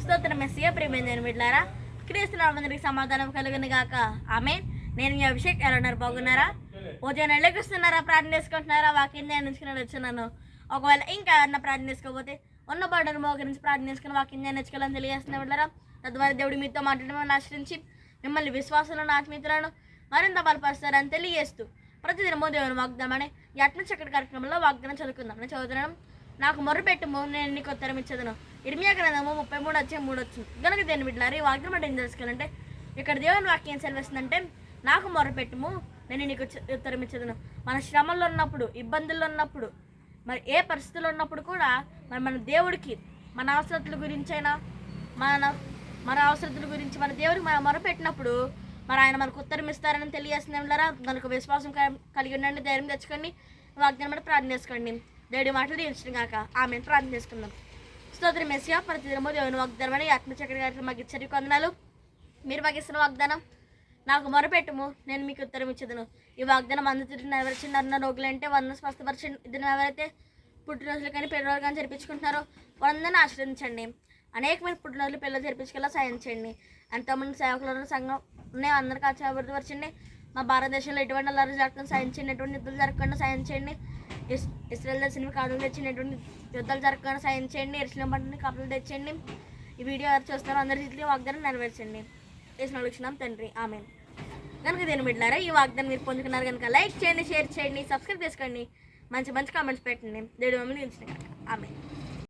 స్తోత్రం మెస్సియా ప్రేమైన బిడ్డలారా క్రీస్తునామందరికి సమాధానం కలుగును గాక ఆమేన్. నేను మీ అభిషేక్ ఎలా ఉన్నారు? బాగున్నారా? ఉదయం వెళ్ళకొస్తున్నారా? ప్రార్థన చేసుకుంటున్నారా? వాక్యం ధ్యానించుకుని వచ్చున్నాను. ఒకవేళ ఇంకా ఏమన్నా ప్రార్థన చేసుకోకపోతే ఉన్న బడును మోకరించి ప్రార్థన చేసుకుని వాక్యం ధ్యానించుకోవాలని తెలియజేస్తున్నా బిడ్డలారా. తద్వారా దేవుడు మీతో మాట్లాడమని ఆశ్రయించి మిమ్మల్ని విశ్వాసంలో ఆత్మీయతలను మరింత బలపరుస్తారని తెలియజేస్తూ ప్రతిదినమో దేవుని వాగ్దానమని యత్న చక్కటి కార్యక్రమంలో వాగ్దానం చదువుకుందాం. నేను చదువుతున్నాను. నాకు మొర్రపెట్టుము, నేను నీకు ఉత్తరం ఇచ్చేదను. ఇర్మియా గ్రంథము 33:3 వచ్చింది. కనుక దేని బిడ్డలారా ఈ వాగ్దానం అంటే ఏం తెలుసుకోవాలంటే ఇక్కడ దేవుని వాక్యం ఏం సెలవిస్తుందంటే నాకు మొర్రపెట్టుము, నేను నీకు ఉత్తరం ఇచ్చేదను. మన శ్రమల్లో ఉన్నప్పుడు, ఇబ్బందుల్లో ఉన్నప్పుడు, మరి ఏ పరిస్థితుల్లో ఉన్నప్పుడు కూడా మరి మన దేవుడికి మన అవసరతల గురించి అయినా మన అవసరతల గురించి మన దేవుడికి మనం మొరపెట్టినప్పుడు మరి ఆయన మనకు ఉత్తరం ఇస్తారని తెలియజేస్తున్నారా. మనకు విశ్వాసం కలిగి ఉండండి, ధైర్యం తెచ్చుకోండి, వాగ్దానం బట్టి ప్రార్థన చేసుకోండి. దేవుడి మాటలు దీవించడం కాక ఆమె ప్రార్థన చేసుకుందాం. స్తోత్రం మెస్సియా ప్రతిదినమో దేవుని వాగ్దానం అని ఆత్మచక్ర గారికి మాకు ఇచ్చరి కొందనాలు. మీరు మాకు ఇస్తున్న వాగ్దానం నాకు మొరపెట్టుము, నేను మీకు ఉత్తరం ఇచ్చేదను. ఈ వాగ్దానం అందరి నెరవేర్చిన రోగులంటే 100 స్వస్థపరిచిన ఇది ఎవరైతే పుట్టినరోజులు కానీ పెళ్ళిరోజులు కానీ జరిపించుకుంటున్నారో వాళ్ళందరినీ ఆశ్రయించండి. అనేకమైన పుట్టినరోజులు పిల్లలు జరిపించుకెళ్ళా సాయం చేయండి. ఎంతోమంది సేవకులు సంఘం ఉన్నాయి, అందరికీ అభివృద్ధిపరచండి. మా భారతదేశంలో ఎటువంటి అల్లరి జరగకుండా సాయం చేయండి, ఎటువంటి యుద్ధాలు జరగకుండా సాయం చేయండి. ఇస్రాయల్ దేశానికి కాదులు తెచ్చింది, ఎటువంటి యుద్ధాలు జరగకుండా సాయం చేయండి. ఎరుసలేం పంటని కప్పులు తెచ్చండి. ఈ వీడియో ఎవరు చూస్తారో అందరి రీతిలో వాగ్దానం నెరవేర్చండి. వేసిన తండ్రి ఆమెన్. కనుక దేని బిడ్డలారా ఈ వాగ్దానం మీరు పొందుకున్నారు కనుక లైక్ చేయండి, షేర్ చేయండి, సబ్స్క్రైబ్ చేసుకోండి, మంచి మంచి కామెంట్స్ పెట్టండి. దేవుడు మమ్మల్ని నిలిచిన ఆమెన్.